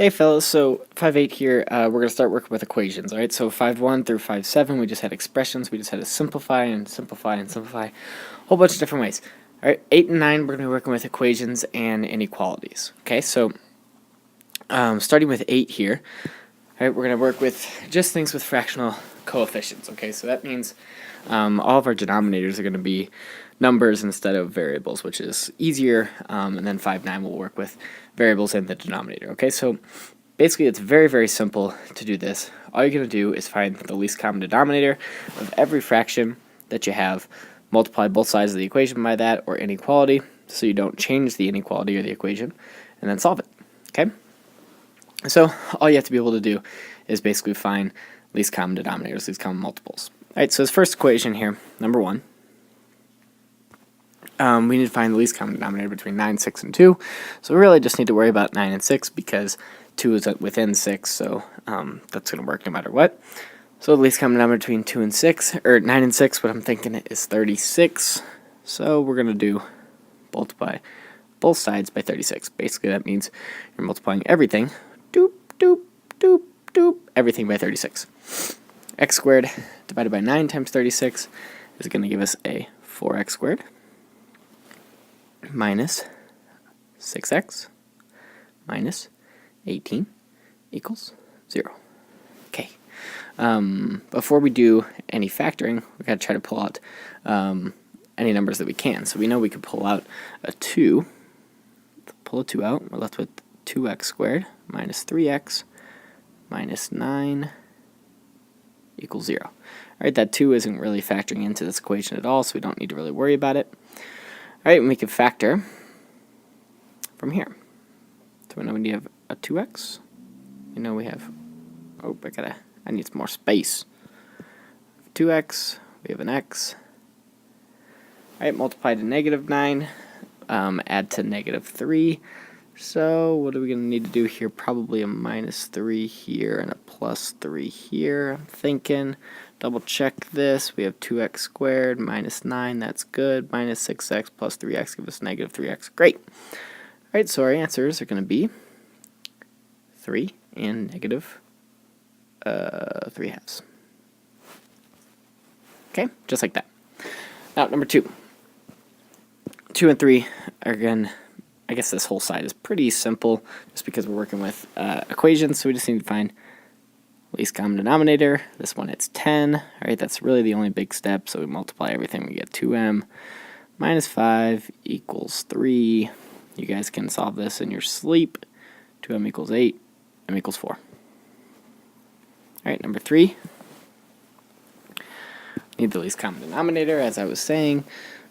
Hey fellas, so 5-8 here, we're going to start working with equations, alright? So 5-1 through 5-7, we just had expressions, we just had to simplify and simplify and simplify, a whole bunch of different ways. Alright, 8 and 9, we're going to be working with equations and inequalities, okay? So, starting with 8 here, alright, we're going to work with just things with fractional coefficients, okay? So that means all of our denominators are going to be numbers instead of variables, which is easier, and then 5-9 will work with variables in the denominator. Okay, so basically it's very, very simple to do this. All you're going to do is find the least common denominator of every fraction that you have, multiply both sides of the equation by that, or inequality, so you don't change the inequality or the equation, and then solve it. Okay, so all you have to be able to do is basically find least common denominators, least common multiples. Alright, so this first equation here, number 1, we need to find the least common denominator between 9, 6, and 2. So we really just need to worry about 9 and 6 because 2 is within 6, so that's going to work no matter what. So the least common denominator between 2 and 6, or 9 and 6, what I'm thinking is 36. So we're going to do multiply both sides by 36. Basically that means you're multiplying everything, doop, doop, doop, doop, everything by 36. X squared divided by 9 times 36 is going to give us a 4x squared minus 6x minus 18 equals 0. Okay. Before we do any factoring, we've got to try to pull out any numbers that we can. So we know we could pull out a 2. Pull a 2 out. We're left with 2x squared minus 3x minus 9 equals 0. Alright, that 2 isn't really factoring into this equation at all, so we don't need to really worry about it. Alright, and we can factor from here. So we know we have a 2x. We know we have, oh, I need some more space. 2x, we have an x. Alright, multiply to negative 9, add to negative 3. So what are we going to need to do here? Probably a minus 3 here and a plus 3 here, I'm thinking. Double check this. We have 2x squared minus 9. That's good. Minus 6x plus 3x gives us negative 3x. Great. Alright, so our answers are going to be 3 and negative 3/2. Okay, just like that. Now, number 2. 2 and 3 are again, I guess this whole side is pretty simple just because we're working with equations, so we just need to find least common denominator. This one it's 10. Alright, that's really the only big step, so we multiply everything. We get 2m minus 5 equals 3. You guys can solve this in your sleep. 2m equals 8, m equals 4. Alright, number 3. Need the least common denominator, as I was saying,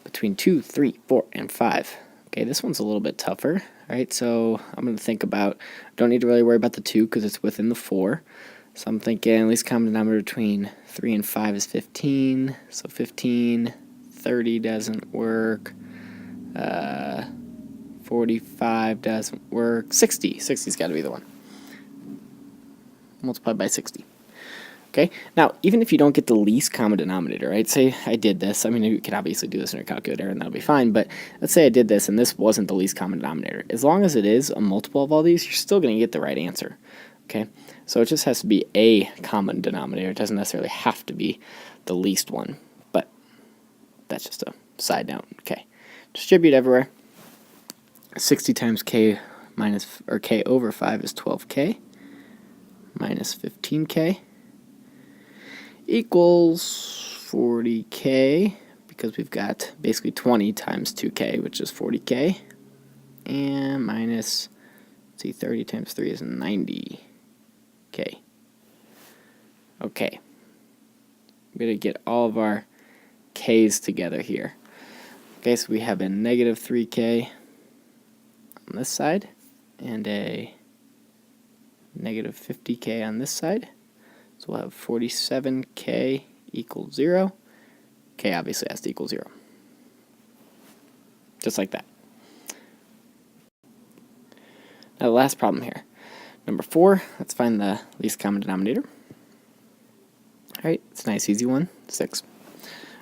between 2, 3, 4, and 5. Okay, this one's a little bit tougher. Alright, so I'm going to think about, don't need to really worry about the 2 because it's within the 4. So I'm thinking least common denominator between 3 and 5 is 15. So 15, 30 doesn't work. 45 doesn't work. 60. 60's got to be the one. Multiply by 60. Okay, now even if you don't get the least common denominator, right? Say I did this. I mean, you can obviously do this in your calculator and that'll be fine, but let's say I did this and this wasn't the least common denominator. As long as it is a multiple of all these, you're still going to get the right answer. Okay, so it just has to be a common denominator. It doesn't necessarily have to be the least one, but that's just a side note. Okay, distribute everywhere. 60 times k minus, or k over 5 is 12k minus 15k equals 40k, because we've got basically 20 times 2k, which is 40k, and minus, let's see, 30 times 3 is 90k. Okay, we're going to get all of our k's together here. Okay, so we have a negative 3k on this side, and a negative 50k on this side. So we'll have 47k equals 0. K obviously has to equal 0. Just like that. Now the last problem here. Number 4, let's find the least common denominator. Alright, it's a nice easy one, 6.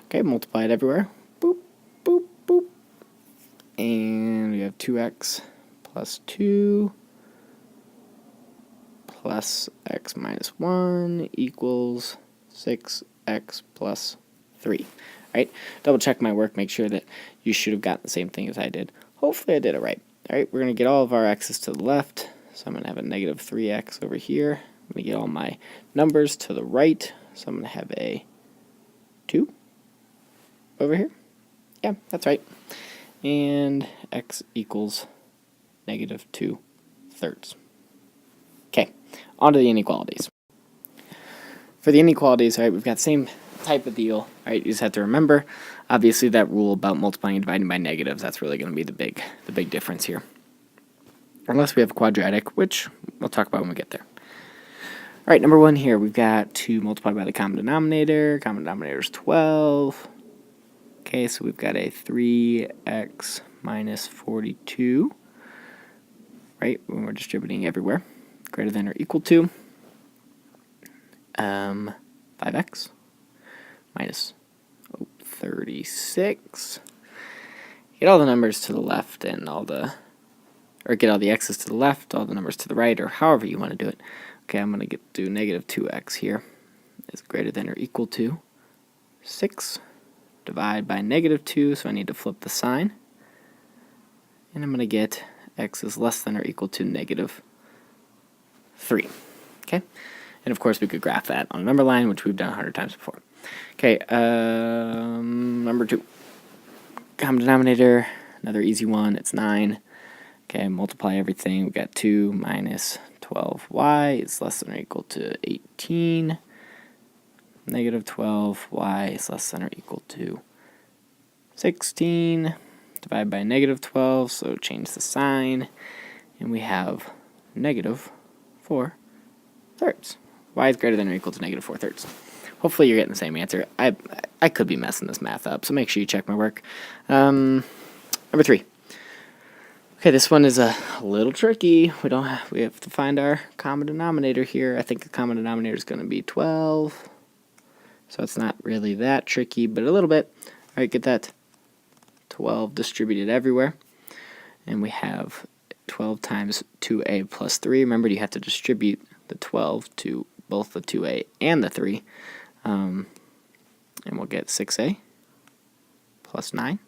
Okay, multiply it everywhere. Boop, boop, boop. And we have 2x plus 2 plus x minus 1 equals 6x plus 3. Right? Double check my work, make sure that you should have gotten the same thing as I did. Hopefully I did it right. Alright, we're going to get all of our x's to the left, so I'm going to have a negative 3x over here. I'm going to get all my numbers to the right, so I'm going to have a 2 over here. Yeah, that's right. And x equals negative 2/3. Okay, on to the inequalities. For the inequalities, right, we've got the same type of deal, right? You just have to remember, obviously, that rule about multiplying and dividing by negatives. That's really going to be the big difference here. Unless we have a quadratic, which we'll talk about when we get there. All right, number 1 here, we've got to multiply by the common denominator. Common denominator is 12. Okay, so we've got a 3x minus 42, right, when we're distributing everywhere, greater than or equal to 5x minus 36. Get all the numbers to the left and get all the x's to the left, all the numbers to the right, or however you want to do it. Okay, I'm going to do negative 2x here is greater than or equal to 6. Divide by negative 2, so I need to flip the sign. And I'm going to get x is less than or equal to negative 3. Okay? And of course we could graph that on a number line, which we've done 100 times before. Okay, number 2. Common denominator, another easy one, it's 9. Okay, multiply everything. We've got 2 minus 12y is less than or equal to 18. Negative 12y is less than or equal to 16. Divide by negative 12, so change the sign. And we have negative 4/3. Y is greater than or equal to negative 4/3. Hopefully you're getting the same answer. I could be messing this math up, so make sure you check my work. Number 3. Okay, this one is a little tricky. We have to find our common denominator here. I think the common denominator is going to be 12. So it's not really that tricky, but a little bit. All right, get that 12 distributed everywhere. And we have 12 times 2a plus 3. Remember, you have to distribute the 12 to both the 2a and the 3. And we'll get 6a plus 9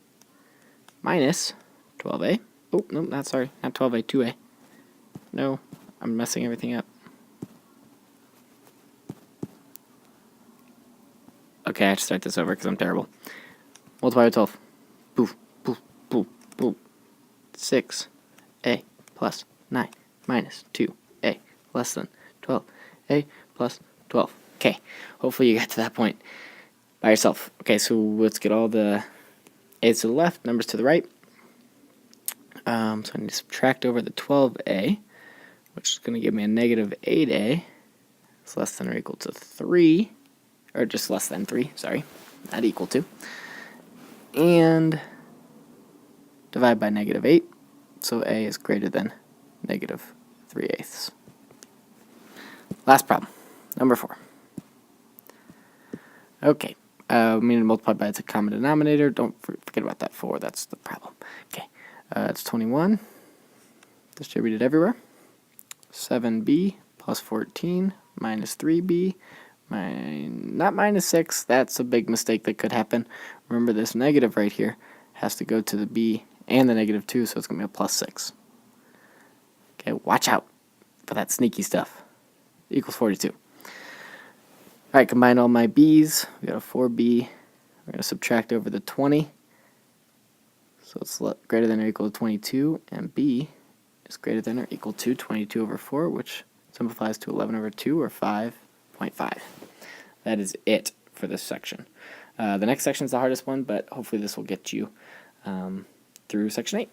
minus 12a. Oh, no, not 12a, 2a. No, I'm messing everything up. Okay, I have to start this over because I'm terrible. Multiply by 12. Poof, poof, poof, poof. 6a plus 9 minus 2a less than 12a plus 12. Okay, hopefully you got to that point by yourself. Okay, so let's get all the a's to the left, numbers to the right. So I need to subtract over the 12a, which is going to give me a negative 8a. It's less than or equal to 3. Or just less than 3, sorry, not equal to. And divide by negative 8, so a is greater than negative 3/8. Last problem, number 4. Okay, we need to multiply by the common denominator. Don't forget about that 4, that's the problem. Okay, it's 21, distributed everywhere. 7b plus 14 minus 3b. Not minus 6, that's a big mistake that could happen. Remember, this negative right here has to go to the b and the negative 2, so it's going to be a plus 6. Okay, watch out for that sneaky stuff. Equals 42. Alright, combine all my b's. We got a 4b. We're going to subtract over the 20. So it's greater than or equal to 22, and b is greater than or equal to 22 over 4, which simplifies to 11 over 2, or 5.5. That is it for this section. The next section is the hardest one, but hopefully this will get you through section 8.